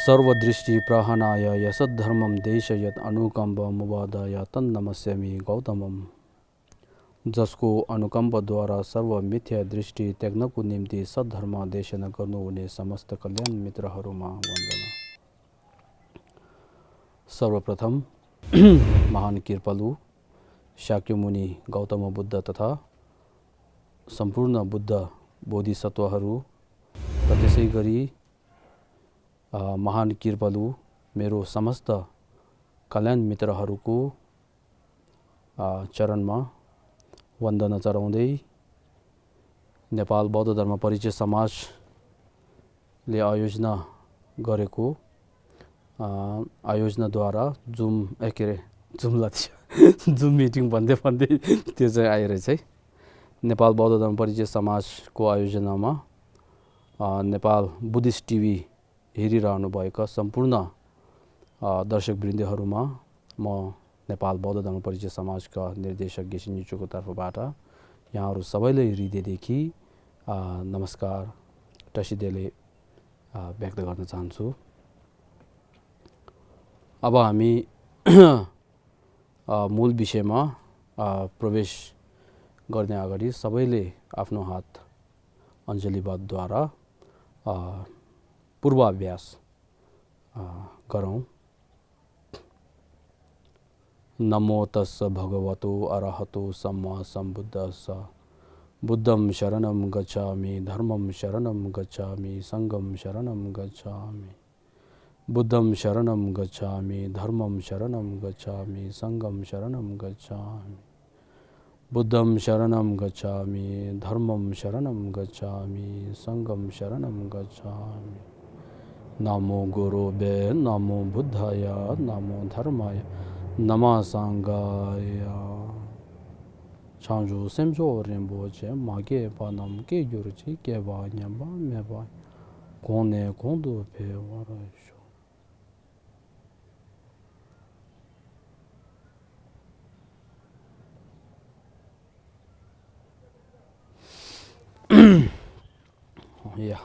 सर्वदृष्टि प्रहनाय यसद्धर्मं देशयत् अनुकम्पमुपादाय तन्नमस्यामि गौतमम्। जसको अनुकम्पद्वारा सर्व मिथ्या दृष्टि त्याग्नको निम्ति सद्धर्म देशना गर्नुहुने समस्त कल्याण मित्रहरूमा वन्दना। सर्वप्रथम महान कृपालु शाक्यमुनि गौतम बुद्ध तथा सम्पूर्ण बुद्ध बोधिसत्वहरू र त्यसै गरी महान कृपालु मेरो समस्त कल्याण मित्रहरूको चरणमा वन्दना चढाउँदै नेपाल बौद्ध धर्म परिचय समाजले आयोजना गरेको आयोजनाद्वारा जुम मिटिङ भन्दै त्यो चाहिँ आइरहेछ है। नेपाल बौद्ध धर्म परिचय समाजको आयोजनामा नेपाल बुद्धिस्ट टिभी हेरिरहनु भएका सम्पूर्ण दर्शकवृन्दहरूमा म नेपाल बौद्ध धर्म परिचय समाजका निर्देशक गेसिङ निचोको तर्फबाट यहाँहरू सबैलाई हृदयदेखि नमस्कार टसिदेले व्यक्त गर्न चाहन्छु। अब हामी मूल विषयमा प्रवेश गर्ने अगाडि सबैले आफ्नो हात अञ्जलीवादद्वारा पूर्वाभ्यास गरौँ। नमो तस्स भगवतो अरहतो सम्मा सम्बुद्धस्स। बुद्धं शरणं गच्छामि, धर्मं शरणं गच्छामि, संघं शरणं गच्छामि। बुद्धं शरणं गच्छामि, धर्मं शरणं गच्छामि, संघं शरणं गच्छामि। बुद्धं शरणं गच्छामि, धर्मं शरणं गच्छामि, संघं शरणं गच्छामि। नमो गुरुवे नमो बुद्धाय नमो धर्माय नमः संघाय। 창조 샘조 렘보체 마게 바남 게 요르치 게 바냐바 메바 고네 공도 배워라쇼. या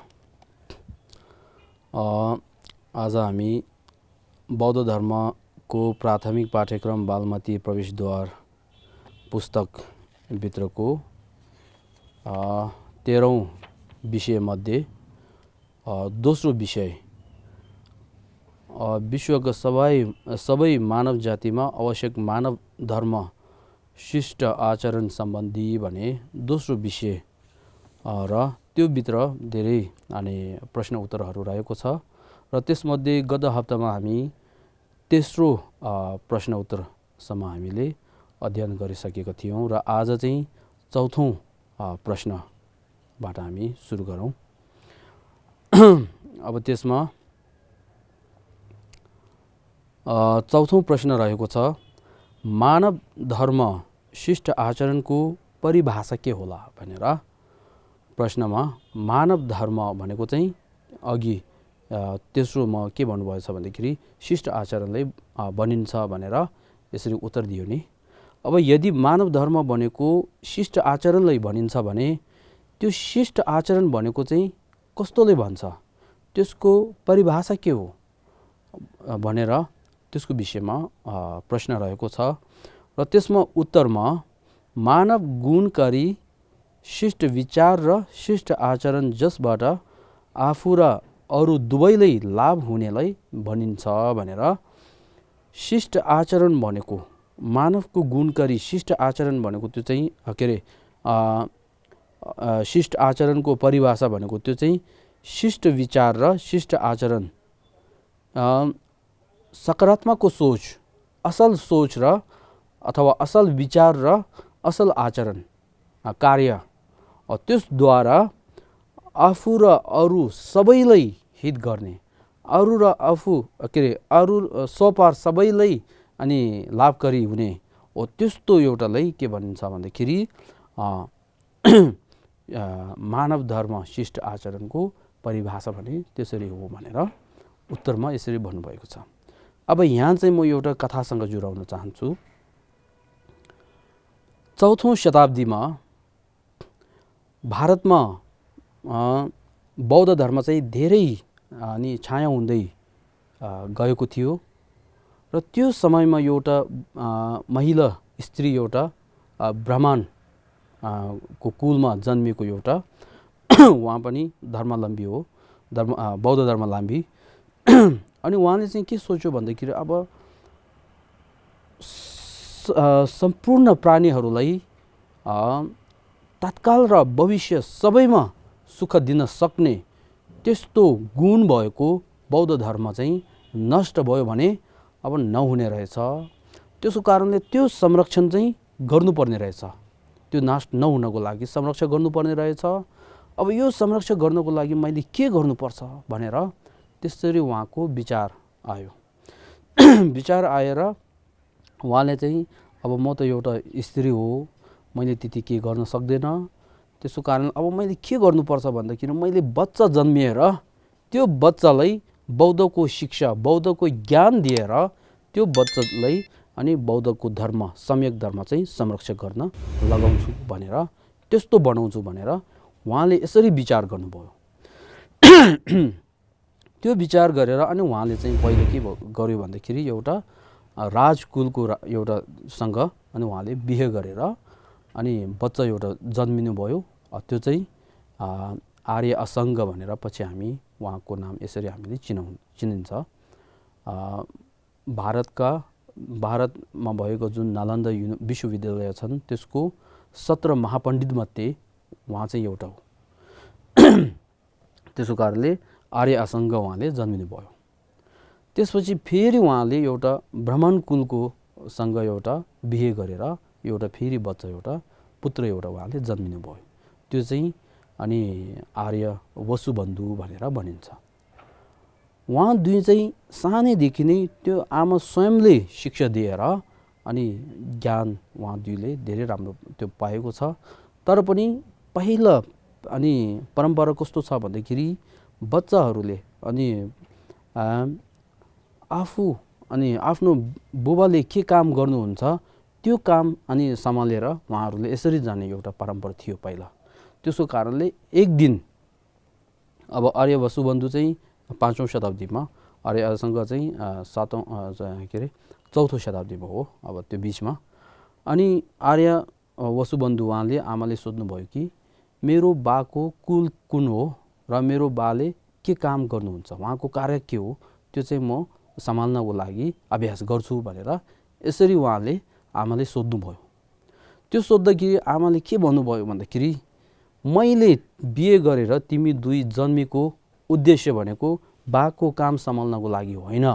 आज हामी बौद्ध धर्मको प्राथमिक पाठ्यक्रम बालमती प्रवेशद्वार पुस्तक भित्रको 13औं विषय मध्ये दोस्रो विषय विश्वका सबै मानव जातिमा आवश्यक मानव धर्म शिष्ट आचरण सम्बन्धी भने दोस्रो विषय र त्यो भित्र धेरै प्रश्न उत्तरहरू रहेको छ र त्यसमध्ये गत हप्तामा हामी तेस्रो प्रश्न उत्तरसम्म हामीले अध्ययन गरिसकेका थियौं र आज चाहिँ चौथौं प्रश्नबाट हामी सुरु गरौँ। अब त्यसमा चौथौं प्रश्न रहेको छ मानव धर्म शिष्ट आचरणको परिभाषा के होला भनेर। प्रश्नमा मानव धर्म भनेको चाहिँ अघि तेस्रोमा के भन्नुभएछ भन्दाखेरि शिष्ट आचरणले बनिन्छ भनेर यसरी उत्तर दियो नि। अब यदि मानव धर्म भनेको शिष्ट आचरणलाई भनिन्छ भने त्यो शिष्ट आचरण भनेको चाहिँ कस्तोले भन्छ, त्यसको परिभाषा के हो भनेर त्यसको विषयमा प्रश्न रहेको छ र त्यसमा उत्तरमा मानव गुणकारी शिष्ट विचार र शिष्ट आचरण जसबाट आफू र अरू दुवैलाई लाभ हुनेलाई भनिन्छ भनेर शिष्ट आचरण भनेको मानवको गुणकारी शिष्ट आचरण भनेको त्यो चाहिँ शिष्ट आचरणको परिभाषा भनेको त्यो चाहिँ शिष्ट विचार र शिष्ट आचरण सकारात्मकको सोच, असल सोच र अथवा असल विचार र असल आचरण कार्य त्यसद्वारा आफू र अरू सबैलाई हित गर्ने, अरू र आफू अरू स्वपार सबैलाई अनि लाभकारी हुने हो त्यस्तो एउटालाई के भनिन्छ भन्दाखेरि मानव धर्म शिष्ट आचरणको परिभाषा भने त्यसरी हो भनेर उत्तरमा यसरी भन्नुभएको छ। अब यहाँ चाहिँ म एउटा कथासँग जोडाउन चाहन्छु। चौथौं शताब्दीमा भारतमा बौद्ध धर्म चाहिँ धेरै अनि छाया हुँदै गएको थियो र त्यो समयमा एउटा महिला स्त्री एउटा ब्राह्मण को कुलमा जन्मिएको एउटा उहाँ पनि धर्मावलम्बी हो, बौद्ध धर्मावलम्बी। अनि उहाँले चाहिँ के सोच्यो भन्दाखेरि अब सम्पूर्ण प्राणीहरूलाई तत्काल र भविष्य सबैमा सुख दिन सक्ने त्यस्तो गुण भएको बौद्ध धर्म चाहिँ नष्ट भयो भने अब नहुने रहेछ। त्यसको कारणले त्यो संरक्षण चाहिँ गर्नुपर्ने रहेछ, त्यो नाश नहुनको लागि संरक्षण गर्नुपर्ने रहेछ। अब यो संरक्षण गर्नको लागि मैले के गर्नुपर्छ भनेर त्यसरी उहाँको विचार आयो। विचार आएर उहाँले चाहिँ अब म त एउटा स्त्री हो, मैले त्यति के गर्न सक्दैन, त्यसको कारण अब मैले के गर्नुपर्छ भन्दाखेरि मैले बच्चा जन्मिएर त्यो बच्चालाई बौद्धको शिक्षा, बौद्धको ज्ञान दिएर त्यो बच्चालाई अनि बौद्धको धर्म, सम्यक धर्म चाहिँ संरक्षण गर्न लगाउँछु भनेर, त्यस्तो बनाउँछु भनेर उहाँले यसरी विचार गर्नुभयो। त्यो विचार गरेर अनि उहाँले चाहिँ पहिले के गर्यो भन्दाखेरि एउटा राजकुलको एउटासँग अनि उहाँले बिहे गरेर अनि बच्चा एउटा जन्मिनु भयो। त्यो चाहिँ आर्य असङ्ग भनेर पछि हामी उहाँको नाम यसरी हामीले चिनिन्छ। भारतमा भएको जुन नालन्दा विश्वविद्यालय छन् त्यसको 17 महापण्डित मध्ये उहाँ चाहिँ एउटा हो। त्यसको कारणले आर्य असङ्ग उहाँले जन्मिनु भयो। त्यसपछि फेरि उहाँले एउटा ब्राह्मण कुलको सँग एउटा बिहे गरेर एउटा फेरि बच्चा एउटा पुत्र एउटा उहाँले जन्मिनु भयो। त्यो चाहिँ अनि आर्य वसुबन्धु भनेर भनिन्छ। उहाँ दुई चाहिँ सानैदेखि नै त्यो आमा स्वयंले शिक्षा दिएर अनि ज्ञान उहाँ दुईले धेरै राम्रो त्यो पाएको छ। तर पनि पहिला अनि परम्परा कस्तो छ भन्दाखेरि बच्चाहरूले अनि आफू अनि आफ्नो बुबाले के काम गर्नुहुन्छ त्यो काम अनि सम्हालेर उहाँहरूले यसरी जाने एउटा परम्परा थियो पहिला। त्यसको कारणले एक दिन अब आर्य वसुबन्धु चाहिँ 5औं शताब्दीमा, आर्य असङ्ग चाहिँ 4औं शताब्दीमा हो, अब त्यो बिचमा। अनि आर्य वसुबन्धु उहाँले आमाले सोध्नुभयो कि मेरो बाको कुल कुन हो र मेरो बाले के काम गर्नुहुन्छ, उहाँको कार्य के हो, त्यो चाहिँ म सम्हाल्नको लागि अभ्यास गर्छु भनेर यसरी उहाँले आमाले सोध्नुभयो। त्यो सोद्दाखेरि आमाले के भन्नुभयो भन्दाखेरि मैले बिहे गरेर तिमी दुई जन्मेको उद्देश्य भनेको बाको काम सम्हाल्नको लागि होइन,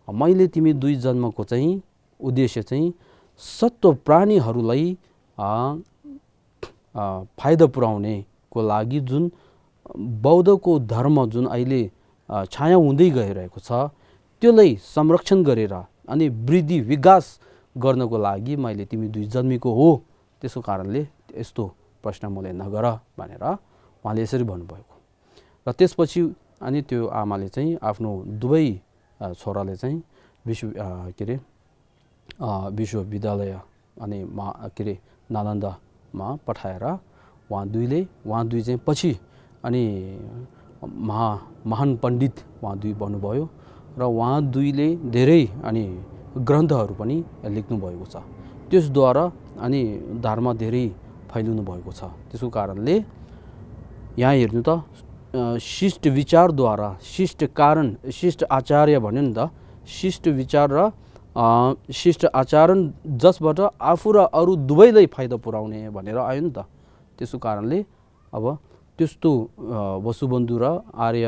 मैले तिमी दुई जन्मको चाहिँ उद्देश्य चाहिँ सत्व प्राणीहरूलाई फाइदा पुर्याउनेको लागि जुन बौद्धको धर्म जुन अहिले छाया हुँदै गइरहेको छ त्यसलाई संरक्षण गरेर अनि वृद्धि विकास गर्नको लागि मैले तिमी दुई जन्मेको हो, त्यसको कारणले यस्तो प्रश्न मैले नगर भनेर उहाँले यसरी भन्नुभएको। र त्यसपछि अनि त्यो आमाले चाहिँ आफ्नो दुवै छोराले चाहिँ विश्वविद्यालय अनि नालन्दामा पठाएर उहाँ दुई चाहिँ पछि अनि महान पण्डित उहाँ दुई बन्नुभयो र उहाँ दुईले धेरै अनि ग्रन्थहरू पनि लेख्नु भएको छ। त्यसद्वारा अनि धर्म धेरै फैलिनु भएको छ। त्यसको कारणले यहाँ हेर्नु त शिष्ट विचारद्वारा शिष्ट कारण शिष्ट आचार्य भन्यो नि त, शिष्ट विचार र शिष्ट आचरण जसबाट आफू र अरू दुवैलाई फाइदा पुर्याउने भनेर आयो नि त। त्यसको कारणले अब त्यस्तो वसुबन्धु र आर्य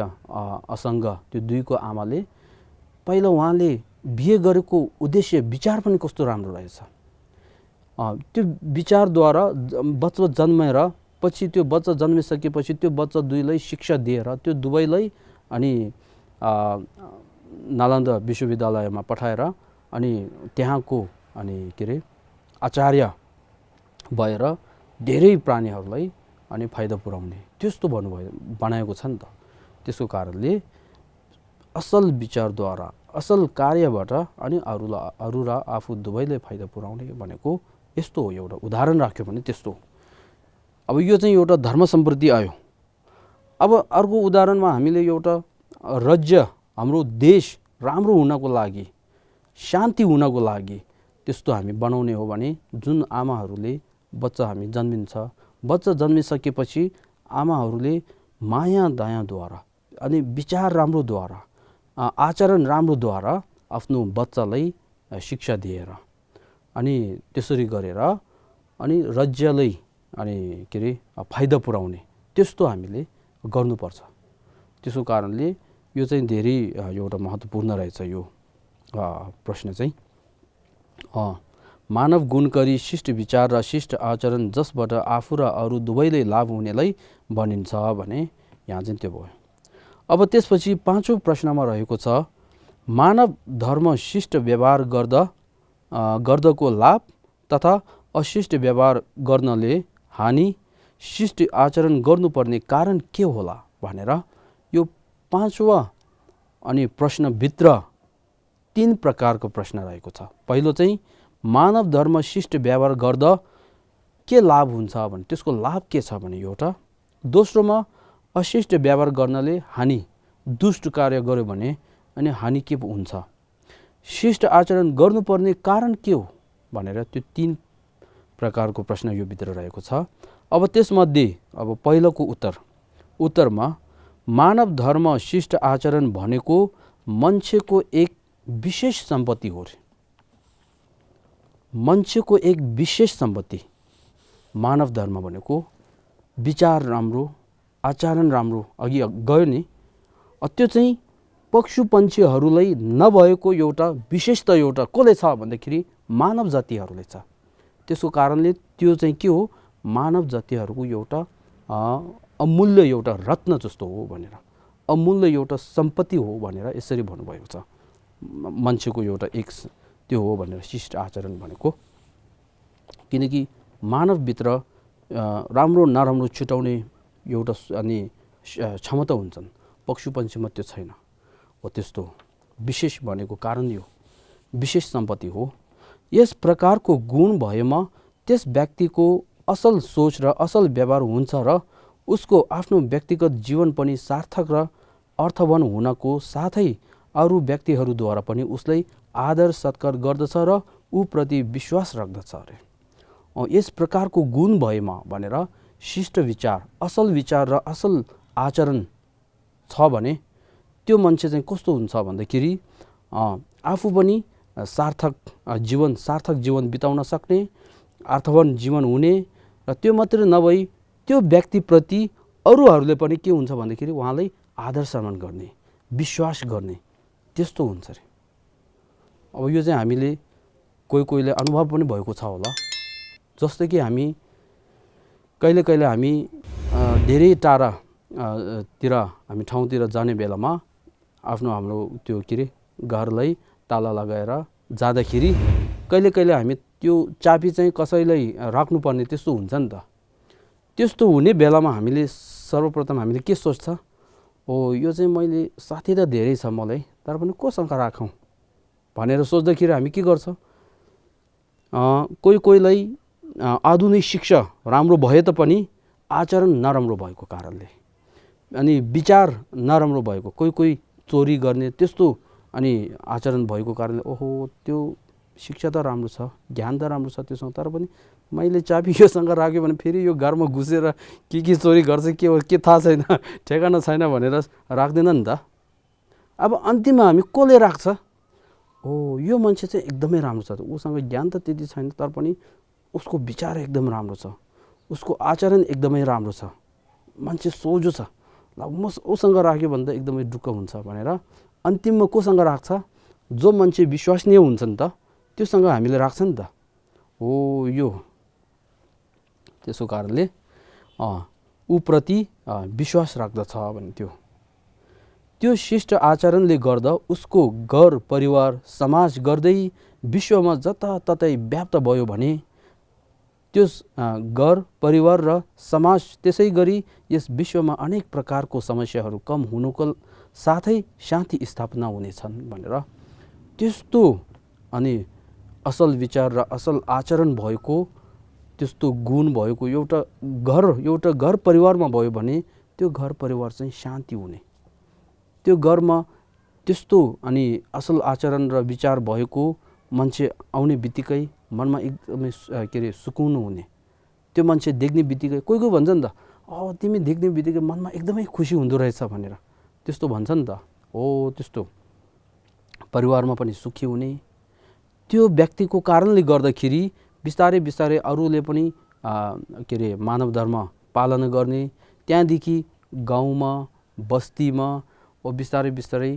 असङ्ग त्यो दुईको आमाले पहिला उहाँले बिहे गरेको उद्देश्य विचार पनि कस्तो राम्रो रहेछ। त्यो विचारद्वारा बच्चा जन्मेर पछि त्यो बच्चा जन्मिसकेपछि त्यो बच्चा दुईलाई शिक्षा दिएर त्यो दुवैलाई अनि नालन्दा विश्वविद्यालयमा पठाएर अनि त्यहाँको अनि आचार्य भएर धेरै प्राणीहरूलाई अनि फाइदा पुर्याउने त्यस्तो बनाएको छ नि त। त्यसको कारणले असल विचारद्वारा असल कार्यबाट अनि अरू र आफू दुवैले फाइदा पुर्याउने भनेको यस्तो हो। एउटा उदाहरण राख्यो भने त्यस्तो हो। अब यो चाहिँ एउटा धर्म सम्पत्ति आयो। अब अर्को उदाहरणमा हामीले एउटा राज्य हाम्रो देश राम्रो हुनको लागि, शान्ति हुनको लागि त्यस्तो हामी बनाउने हो भने जुन आमाहरूले बच्चा हामी जन्मिन्छ, बच्चा जन्मिसकेपछि आमाहरूले माया दयाद्वारा अनि विचार राम्रोद्वारा आचरण राम्रोद्वारा आफ्नो बच्चालाई शिक्षा दिएर अनि त्यसरी गरेर अनि राज्यलाई अनि के अरे फाइदा पुर्याउने त्यस्तो हामीले गर्नुपर्छ। त्यसो कारणले यो चाहिँ धेरै एउटा महत्त्वपूर्ण रहेछ यो प्रश्न चाहिँ। मानव गुण गरी शिष्ट विचार र शिष्ट आचरण जसबाट आफू र अरू दुवैले लाभ हुनेलाई बनिन्छ भने यहाँ चाहिँ त्यो भयो। अब त्यसपछि पाँचौँ प्रश्नमा रहेको छ मानव धर्म शिष्ट व्यवहार गर्दको लाभ तथा अशिष्ट व्यवहार गर्नले हानि, शिष्ट आचरण गर्नुपर्ने कारण के होला भनेर यो पाँचवा अनि प्रश्नभित्र 3 प्रकारको प्रश्न रहेको छ। पहिलो चाहिँ मानव धर्म शिष्ट व्यवहार गर्दा के लाभ हुन्छ भने त्यसको लाभ के छ भने एउटा। दोस्रोमा अशिष्ट व्यवहार गर्नले हानि, दुष्ट कार्य गर्यो भने अनि हानि के हुन्छ, शिष्ट आचरण गर्नुपर्ने कारण के हो भनेर त्यो 3 प्रकारको प्रश्न यो भित्र रहेको छ। अब त्यसमध्ये अब पहिलोको उत्तरमा मानव धर्म शिष्ट आचरण भनेको मान्छेको एक विशेष सम्पत्ति हो रे। मान्छेको एक विशेष सम्पत्ति मानव धर्म भनेको विचार राम्रो, आचरण राम्रो अघि गयो नि, त्यो चाहिँ पशुपन्छीहरूलाई नभएको एउटा विशेषता एउटा कसले छ भन्दाखेरि मानव जातिहरूले छ। त्यसको कारणले त्यो चाहिँ के हो, मानव जातिहरूको एउटा अमूल्य एउटा रत्न जस्तो हो भनेर, अमूल्य एउटा सम्पत्ति हो भनेर यसरी भन्नुभएको छ। मान्छेको एउटा एक त्यो हो भनेर शिष्ट आचरण भनेको। किनकि मानवभित्र राम्रो नराम्रो छुटाउने एउटा अनि क्षमता हुन्छन्, पशुपन्छीमा त्यो छैन हो। त्यस्तो विशेष भनेको कारण यो विशेष सम्पत्ति हो। यस प्रकारको गुण भएमा त्यस व्यक्तिको असल सोच र असल व्यवहार हुन्छ र उसको आफ्नो व्यक्तिगत जीवन पनि सार्थक र अर्थवान हुनको साथै अरू व्यक्तिहरूद्वारा पनि उसलाई आदर सत्कार गर्दछ र ऊप्रति विश्वास राख्दछ अरे। यस प्रकारको गुण भएमा भनेर शिष्ट विचार, असल विचार र असल आचरण छ भने त्यो मान्छे चाहिँ कस्तो हुन्छ भन्दाखेरि आफू पनि सार्थक जीवन बिताउन सक्ने, अर्थवान जीवन हुने र त्यो मात्रै नभई त्यो व्यक्तिप्रति अरूहरूले पनि के हुन्छ भन्दाखेरि उहाँलाई आदर सम्मान गर्ने, विश्वास गर्ने त्यस्तो हुन्छ अरे। अब यो चाहिँ हामीले कोहीले अनुभव पनि भएको छ होला। जस्तै कि हामी कहिले हामी धेरै टाढा हामी ठाउँतिर जाने बेलामा हाम्रो त्यो के अरे घरलाई ताला लगाएर जाँदाखेरि कहिले हामी त्यो चाबी चाहिँ कसैलाई राख्नुपर्ने त्यस्तो हुन्छ नि त। त्यस्तो हुने बेलामा हामीले सर्वप्रथम हामीले के सोच्छ, यो चाहिँ मैले साथी त धेरै छ मलाई, तर पनि कोसँग राखौँ भनेर सोच्दाखेरि हामी के गर्छ, कोहीलाई आधुनिक शिक्षा राम्रो भए तापनि आचरण नराम्रो भएको कारणले अनि विचार नराम्रो भएको, कोही चोरी गर्ने त्यस्तो अनि आचरण भएको कारणले ओहो त्यो शिक्षा त राम्रो छ, ज्ञान त राम्रो छ त्योसँग, तर पनि मैले चाबी योसँग राख्यो भने फेरि यो घरमा घुसेर के चोरी गर्छ के हो के थाहा छैन, ठेगाना छैन भनेर राख्दैन नि त। अब अन्तिममा हामी कसले राख्छ, यो मान्छे चाहिँ एकदमै राम्रो छ, उसँग ज्ञान त त्यति छैन तर पनि उसको विचार एकदम राम्रो छ, उसको आचरण एकदमै राम्रो छ, मान्छे सोझो छ, ल म उसँग राख्यो भने त एकदमै ढुक्क हुन्छ भनेर अन्तिममा कोसँग राख्छ, जो मान्छे विश्वसनीय हुन्छ नि त त्योसँग हामीले राख्छ नि त। यो त्यसो कारणले ऊप्रति विश्वास राख्दछ भने त्यो शिष्ट आचरणले गर्दा उसको घर परिवार समाज गर्दै विश्वमा जताततै व्याप्त भयो भने त्यस घर परिवार र समाज त्यसै गरी यस विश्वमा अनेक प्रकारको समस्याहरू कम हुनुको साथै शान्ति स्थापना हुनेछन् भनेर त्यस्तो अनि असल विचार र असल आचरण भएको त्यस्तो गुण भएको एउटा घर परिवारमा भयो भने त्यो घर परिवार चाहिँ शान्ति हुने, त्यो घरमा त्यस्तो अनि असल आचरण र विचार भएको मान्छे आउने बित्तिकै मनमा एकदमै के अरे सुकुन हुने, त्यो मान्छे देख्ने बित्तिकै कोही कोही भन्छ नि त तिमी देख्ने बित्तिकै मनमा एकदमै खुसी हुँदो रहेछ भनेर, त्यस्तो भन्छ नि त। हो, त्यस्तो परिवारमा पनि सुखी हुने, त्यो व्यक्तिको कारणले गर्दाखेरि बिस्तारै बिस्तारै अरूले पनि के अरे मानव धर्म पालन गर्ने, त्यहाँदेखि गाउँमा बस्तीमा वा बिस्तारै बिस्तारै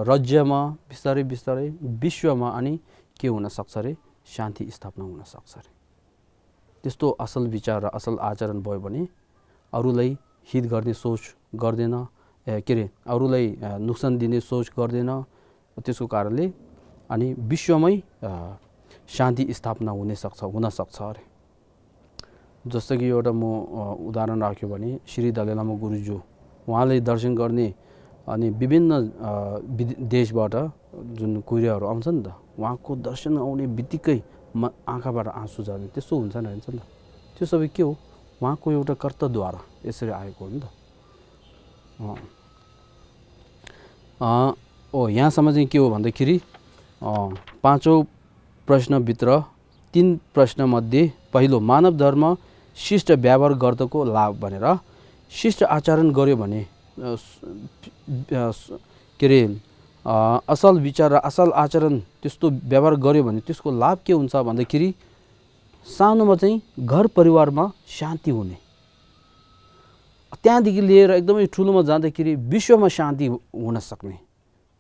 राज्यमा बिस्तारै बिस्तारै विश्वमा अनि के हुन सक्छ अरे शान्ति स्थापना हुन सक्छ अरे। त्यस्तो असल विचार र असल आचरण भयो भने अरूलाई हित गर्ने सोच गर्दैन, के अरे अरूलाई नोक्सान दिने सोच गर्दैन। त्यसको कारणले अनि विश्वमै शान्ति स्थापना हुन सक्छ अरे। जस्तो कि एउटा म उदाहरण राख्यो भने श्री दलाई लामा गुरुज्यू, उहाँले दर्शन गर्ने अनि विभिन्न देशबाट जुन कुरियाहरू आउँछ नि त, उहाँको दर्शन आउने बित्तिकै आँखाबाट आँसु झर्ने, त्यस्तो हुन्छ नि त। त्यो सबै के हो? उहाँको एउटा कर्तव्यद्वारा यसरी आएको हो नि त। यहाँसम्म चाहिँ के हो भन्दाखेरि 5औं प्रश्नभित्र 3 प्रश्नमध्ये पहिलो मानव धर्म शिष्ट व्यवहार गर्दको लाभ भनेर, शिष्ट आचरण गर्यो भने के अरे असल विचार र असल आचरण त्यस्तो व्यवहार गर्यो भने त्यसको लाभ के हुन्छ भन्दाखेरि सानोमा चाहिँ घर परिवारमा शान्ति हुने, त्यहाँदेखि लिएर एकदमै ठुलोमा जाँदाखेरि विश्वमा शान्ति हुन सक्ने,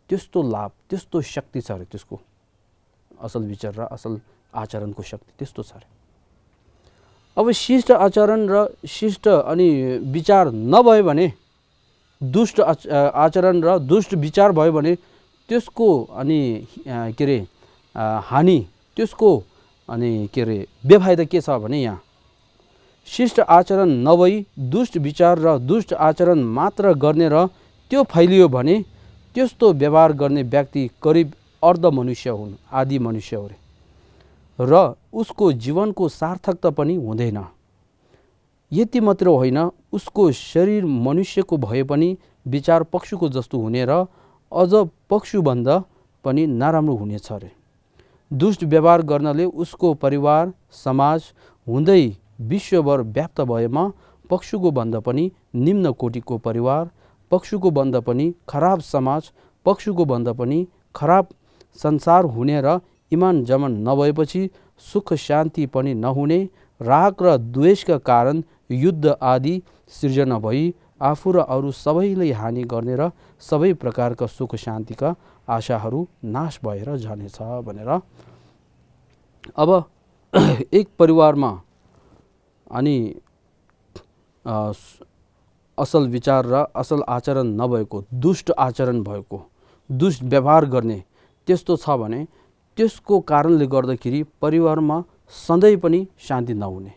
त्यस्तो लाभ, त्यस्तो शक्ति छ अरे त्यसको। असल विचार र असल आचरणको शक्ति त्यस्तो छ अरे। अब शिष्ट आचरण र शिष्ट अनि विचार नभयो भने, दुष्ट आचरण र दुष्ट विचार भयो भने त्यसको अनि के अरे हानि, त्यसको अनि के अरे बेफाइदा के छ भने यहाँ शिष्ट आचरण नभई दुष्ट विचार र दुष्ट आचरण मात्र गर्ने र त्यो फैलियो भने त्यस्तो व्यवहार गर्ने व्यक्ति करिब अर्ध मनुष्य हुन्, आदि मनुष्य हो र उसको जीवनको सार्थकता पनि हुँदैन। यति मात्र होइन, उसको शरीर मनुष्यको भए पनि विचार पशुको जस्तो हुने र अझ पशुभन्दा पनि नराम्रो हुनेछ अरे। दुष्ट व्यवहार गर्नाले उसको परिवार समाज हुँदै विश्वभर व्याप्त भएमा पशुको भन्दा पनि निम्न कोटिको परिवार, पशुको भन्दा पनि खराब समाज, पशुको भन्दा पनि खराब संसार हुने र इमान जमन नभएपछि सुख शान्ति पनि नहुने, राग र द्वेषका कारण युद्ध आदि सृजना भई आफू र अरू सबैलाई हानि गर्ने र सबै प्रकारका सुख शान्तिका आशाहरू नाश भएर जानेछ भनेर। अब एक परिवारमा अनि असल विचार र असल आचरण नभएको, दुष्ट आचरण भएको, दुष्ट व्यवहार गर्ने त्यस्तो छ भने त्यसको कारणले गर्दाखेरि परिवारमा सधैँ पनि शान्ति नहुने,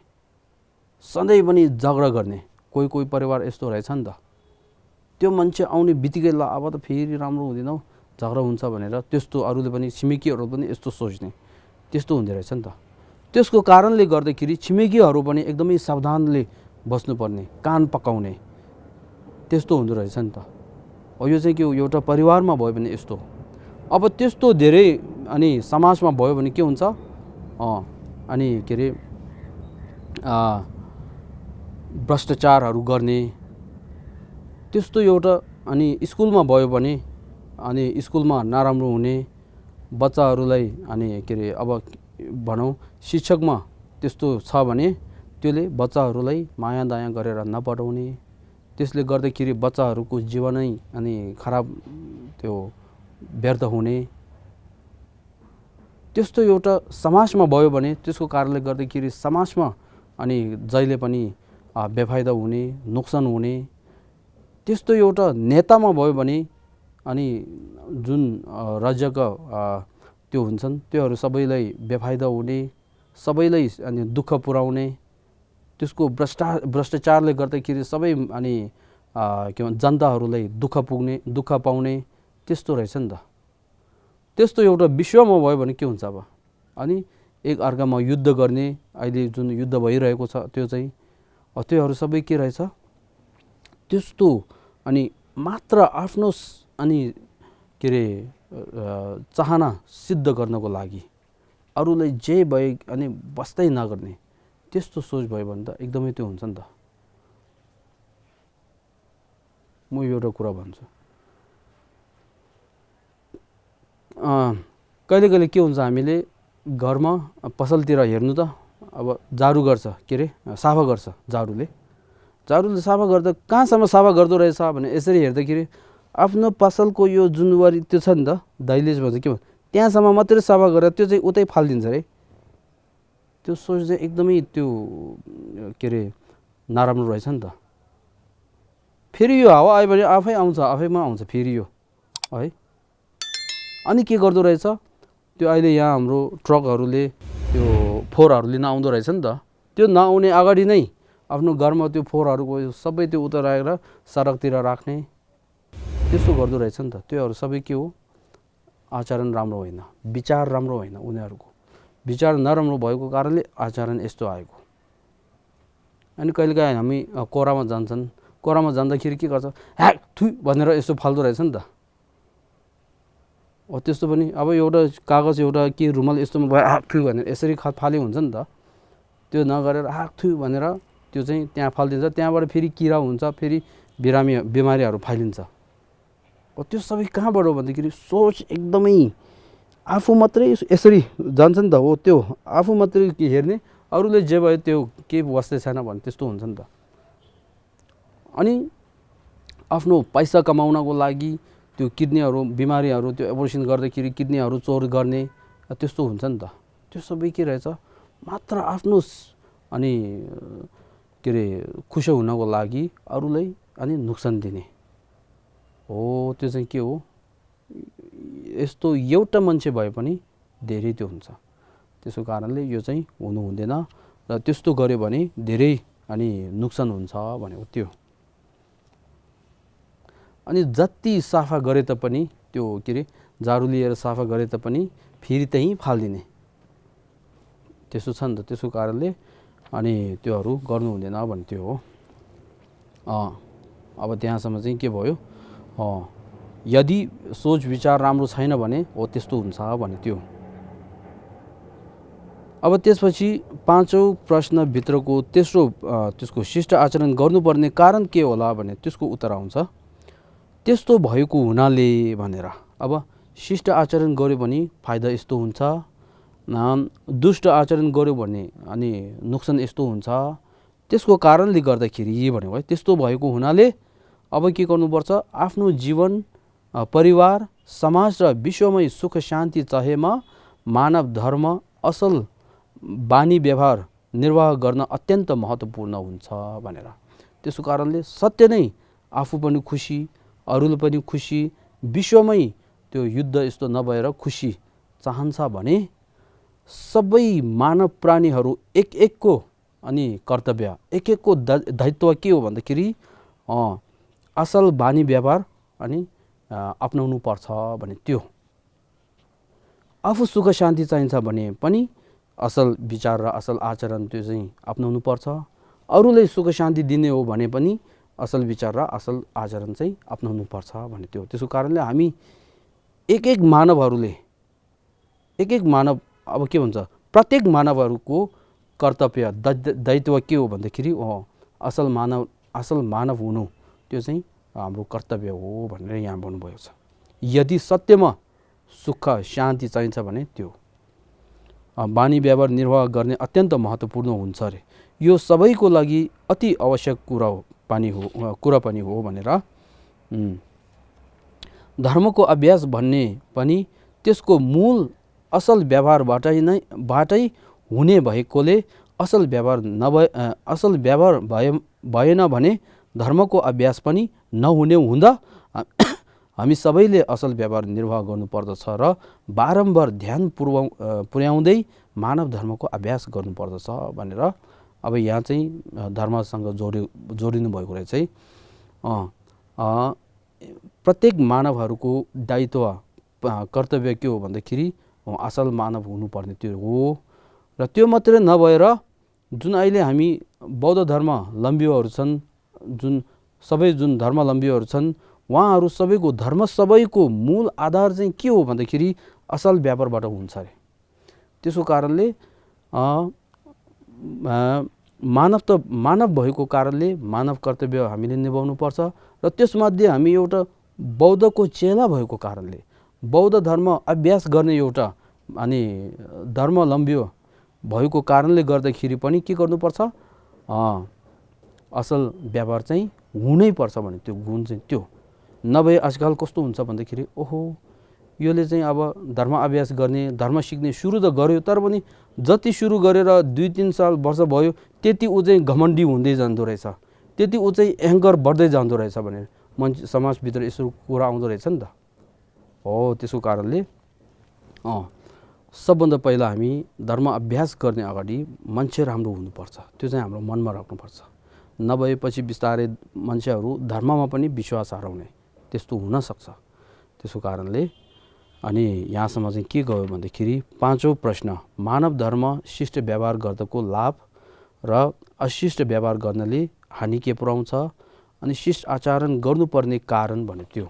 सधैँ पनि झगडा गर्ने। कोही कोही परिवार यस्तो रहेछ नि त, त्यो मान्छे आउने बित्तिकै ल अब त फेरि राम्रो हुँदैन हौ, झगडा हुन्छ भनेर त्यस्तो अरूले पनि छिमेकीहरू पनि यस्तो सोच्ने, त्यस्तो हुँदो रहेछ नि त। त्यसको कारणले गर्दाखेरि छिमेकीहरू पनि एकदमै सावधानले बस्नुपर्ने, कान पकाउने, त्यस्तो हुँदो रहेछ नि त। यो चाहिँ के हो, एउटा परिवारमा भयो भने यस्तो। अब त्यस्तो धेरै अनि समाजमा भयो भने के हुन्छ, अनि के अरे भ्रष्टाचारहरू गर्ने, त्यस्तो एउटा। अनि स्कुलमा भयो भने अनि स्कुलमा नराम्रो हुने, बच्चाहरूलाई अनि के अरे अब भनौँ शिक्षकमा त्यस्तो छ भने त्यसले बच्चाहरूलाई माया दया गरेर नपढाउने, त्यसले गर्दाखेरि बच्चाहरूको जीवनै अनि खराब त्यो व्यर्थ हुने, त्यस्तो एउटा समाजमा भयो भने त्यसको कारणले गर्दाखेरि समाजमा अनि जहिले पनि बेफाइदा हुने, नोक्सान हुने, त्यस्तो एउटा नेतामा भयो भने अनि जुन राज्यका त्यो हुन्छन् त्योहरू सबैलाई बेफाइदा हुने, सबैलाई अनि दुःख पुर्याउने, त्यसको भ्रष्टाचारले गर्दाखेरि सबै अनि के भन्छ जनताहरूलाई दुःख पाउने, त्यस्तो रहेछ नि त। त्यस्तो एउटा विश्वमा भयो भने के हुन्छ अब, अनि एक अर्कामा युद्ध गर्ने, अहिले जुन युद्ध भइरहेको छ त्यो चाहिँ त्योहरू सबै के रहेछ, त्यस्तो अनि मात्र आफ्नो अनि के अरे चाहना सिद्ध गर्नको लागि अरूलाई जे भए अनि बस्दै नगर्ने त्यस्तो सोच भयो भने त एकदमै त्यो हुन्छ नि त। म एउटा कुरा भन्छु, कहिले कहिले के हुन्छ, हामीले घरमा पसलतिर हेर्नु त अब जाडु गर्छ, के अरे सफा गर्छ जाडुले सफा गर्दा कहाँसम्म सफा गर्दो रहेछ भने यसरी हेर्दाखेरि आफ्नो पसलको यो जुन वरि त्यो छ नि त दैलेज भन्छ के भन्छ त्यहाँसम्म मात्रै सफा गरेर त्यो चाहिँ उतै फालिदिन्छ अरे। त्यो सोच चाहिँ एकदमै त्यो के अरे नराम्रो रहेछ नि त। फेरि यो हावा आयो भने आफै आउँछ, आफैमा आउँछ फेरि यो है। अनि के गर्दो रहेछ, त्यो अहिले यहाँ हाम्रो ट्रकहरूले त्यो फोहोरहरूले नआउँदो रहेछ नि त, त्यो नआउने अगाडि नै आफ्नो घरमा त्यो फोहोरहरूको सबै त्यो उता राखेर सडकतिर राख्ने त्यस्तो गर्दो रहेछ नि त। त्योहरू सबै के हो, आचरण राम्रो होइन, विचार राम्रो होइन, उनीहरूको विचार नराम्रो भएको कारणले आचरण यस्तो आएको। अनि कहिलेकाहीँ हामी कोरामा जान्छन्, कोरामा जाँदाखेरि के गर्छ, ह्याक थु भनेर यसो फाल्दो रहेछ नि त। त्यस्तो पनि अब एउटा कागज एउटा के रुमाल यस्तोमा भयो ह्याक थु भनेर यसरी फाले हुन्छ नि त। त्यो नगरेर ह्याक थु भनेर त्यो चाहिँ त्यहाँ फालिदिन्छ, त्यहाँबाट फेरि किरा हुन्छ, फेरि बिमारीहरू फैलिन्छ। त्यो सबै कहाँबाट हो भन्दाखेरि सोच एकदमै आफू मात्रै यसरी जान्छ नि त। हो त्यो आफू मात्रै हेर्ने, अरूले जे भयो त्यो के वास्तै छैन भने त्यस्तो हुन्छ नि त। अनि आफ्नो पैसा कमाउनको लागि त्यो किडनीहरू बिमारीहरू त्यो एबोर्सन गर्दाखेरि किडनीहरू चोर गर्ने त्यस्तो हुन्छ नि त। त्यो सबै के रहेछ, मात्र आफ्नो अनि के अरे खुसी हुनको लागि अरूलाई अनि नोक्सान दिने हो। त्यो चाहिँ के हो, यस्तो एउटा मान्छे भए पनि धेरै त्यो हुन्छ। त्यसको कारणले यो चाहिँ हुनु हुँदैन र त्यस्तो गर्यो भने धेरै अनि नोक्सान हुन्छ भनेको त्यो। अनि जति सफा गरे तापनि त्यो के अरे जाडु लिएर सफा गरे तापनि फेरि त्यहीँ फालिदिने त्यसो छ नि त। त्यसको कारणले अनि त्योहरू गर्नु हुँदैन भने त्यो हो। अब त्यहाँसम्म चाहिँ के भयो, यदि सोच विचार राम्रो छैन भने हो त्यस्तो हुन्छ भने त्यो। अब त्यसपछि पाँचौं प्रश्नभित्रको तेस्रो त्यसको शिष्ट आचरण गर्नुपर्ने कारण के होला भने त्यसको उत्तर आउँछ त्यस्तो भएको हुनाले भनेर। अब शिष्ट आचरण गर्यो भने फाइदा यस्तो हुन्छ, दुष्ट आचरण गर्यो भने अनि नोक्सान यस्तो हुन्छ, त्यसको कारणले गर्दाखेरि भनेको है त्यस्तो भएको हुनाले अब के गर्नुपर्छ, आफ्नो जीवन परिवार समाज र विश्वमै सुख शान्ति चाहेमा मानव धर्म असल बानी व्यवहार निर्वाह गर्न अत्यन्त महत्त्वपूर्ण हुन्छ भनेर। त्यसको कारणले सत्य नै आफू पनि खुसी, अरूले पनि खुसी, विश्वमै त्यो युद्ध यस्तो नभएर खुसी चाहन्छ भने सबै मानव प्राणीहरू एक एकको अनि कर्तव्य एक एकको दायित्व के हो भन्दाखेरि असल बानी व्यवहार अनि अपनाउनु पर्छ भने त्यो। आफू सुख शान्ति चाहिन्छ भने पनि असल विचार र असल आचरण त्यो चाहिँ अपनाउनु पर्छ। अरूलाई सुख शान्ति दिने हो भने पनि असल विचार र असल आचरण चाहिँ अपनाउनु पर्छ भने त्यो। त्यसको कारणले हामी एक एक मानवहरूले एक एक मानव अब के भन्छ प्रत्येक मानवहरूको कर्तव्य दायित्व के हो भन्दाखेरि असल मानव हुनु त्यो चाहिँ हाम्रो कर्तव्य हो भनेर यहाँ भन्नुभएको छ। यदि सत्यमा सुख शान्ति चाहिन्छ भने त्यो बानी व्यवहार निर्वाह गर्ने अत्यन्त महत्त्वपूर्ण हुन्छ अरे। यो सबैको लागि अति आवश्यक कुरा पनि हो भनेर। धर्मको अभ्यास भन्ने पनि त्यसको मूल असल व्यवहारबाटै हुने भएकोले असल व्यवहार भएन भने धर्मको अभ्यास पनि नहुने हुँदा हामी सबैले असल व्यवहार निर्वाह गर्नुपर्दछ र बारम्बार ध्यान पुर्याउँदै मानव धर्मको अभ्यास गर्नुपर्दछ भनेर। अब यहाँ चाहिँ धर्मसँग जोडिनु भएको रहेछ है। प्रत्येक मानवहरूको दायित्व कर्तव्य के हो भन्दाखेरि असल मानव हुनुपर्ने त्यो हो। र त्यो मात्रै नभएर जुन अहिले हामी बौद्ध धर्मावलम्बीहरू छन्, जुन धर्मावलम्बीहरू छन् उहाँहरू सबैको धर्म सबैको मूल आधार चाहिँ के हो भन्दाखेरि असल व्यापारबाट हुन्छ अरे। त्यसको कारणले मानव भएको कारणले मानव कर्तव्य हामीले निभाउनुपर्छ र त्यसमध्ये हामी एउटा बौद्धको चेला भएको कारणले बौद्ध धर्म अभ्यास गर्ने एउटा अनि धर्मावलम्बी भएको कारणले गर्दाखेरि पनि के गर्नुपर्छ, असल व्यापार चाहिँ हुनैपर्छ भने त्यो गुण चाहिँ त्यो नभए आजकल कस्तो हुन्छ भन्दाखेरि ओहो योले चाहिँ अब धर्म अभ्यास गर्ने धर्म सिक्ने सुरु त गर्यो तर पनि जति सुरु गरेर 2-3 साल वर्ष भयो त्यति ऊ चाहिँ घमण्डी हुँदै जाँदो रहेछ, त्यति ऊ चाहिँ अहङ्कार बढ्दै जाँदो रहेछ भने मान्छे समाजभित्र यसो कुरा आउँदो रहेछ नि त। हो त्यसको कारणले सबभन्दा पहिला हामी धर्म अभ्यास गर्ने अगाडि मान्छे राम्रो हुनुपर्छ, त्यो चाहिँ हाम्रो मनमा राख्नुपर्छ। नभएपछि बिस्तारै मान्छेहरू धर्ममा पनि विश्वास हराउने त्यस्तो हुनसक्छ। त्यसको कारणले अनि यहाँसम्म चाहिँ के गयो भन्दाखेरि पाँचौं प्रश्न मानव धर्म शिष्ट व्यवहार गर्दाको लाभ र अशिष्ट व्यवहार गर्नाले हानि के पुर्याउँछ अनि शिष्ट आचरण गर्नुपर्ने कारण भन्यो त्यो।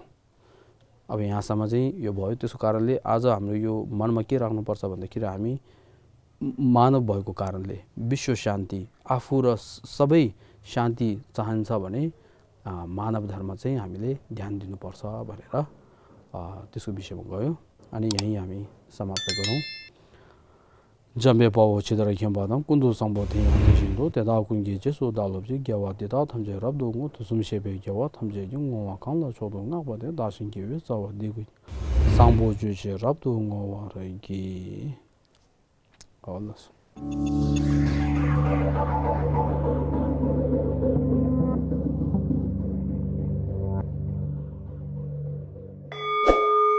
अब यहाँसम्म चाहिँ यो भयो। त्यसको कारणले आज हाम्रो यो मनमा के राख्नुपर्छ भन्दाखेरि हामी मानव भएको कारणले विश्व शान्ति आफू र सबै शान्ति चाहन्छ भने मानव धर्म चाहिँ हामीले ध्यान दिनुपर्छ भनेर त्यसको विषयमा गयो। अनि यहीँ हामी समाप्त गरौँ। जम्बे पाओ छिदर खिम्बादम कुन्दु सम्बोधि हन्दिसिन्दो तेदा कुंगे जेसो दालोबजी ग्यावा देदा थम्जे रब दोंगो तुसुम शेबे ग्यावा थम्जे जुंग वा खान ल छोदोंगा बदे दासिन केवे जावा दिगु सांबो जुचे रब दोंगो वारगी अल्लाह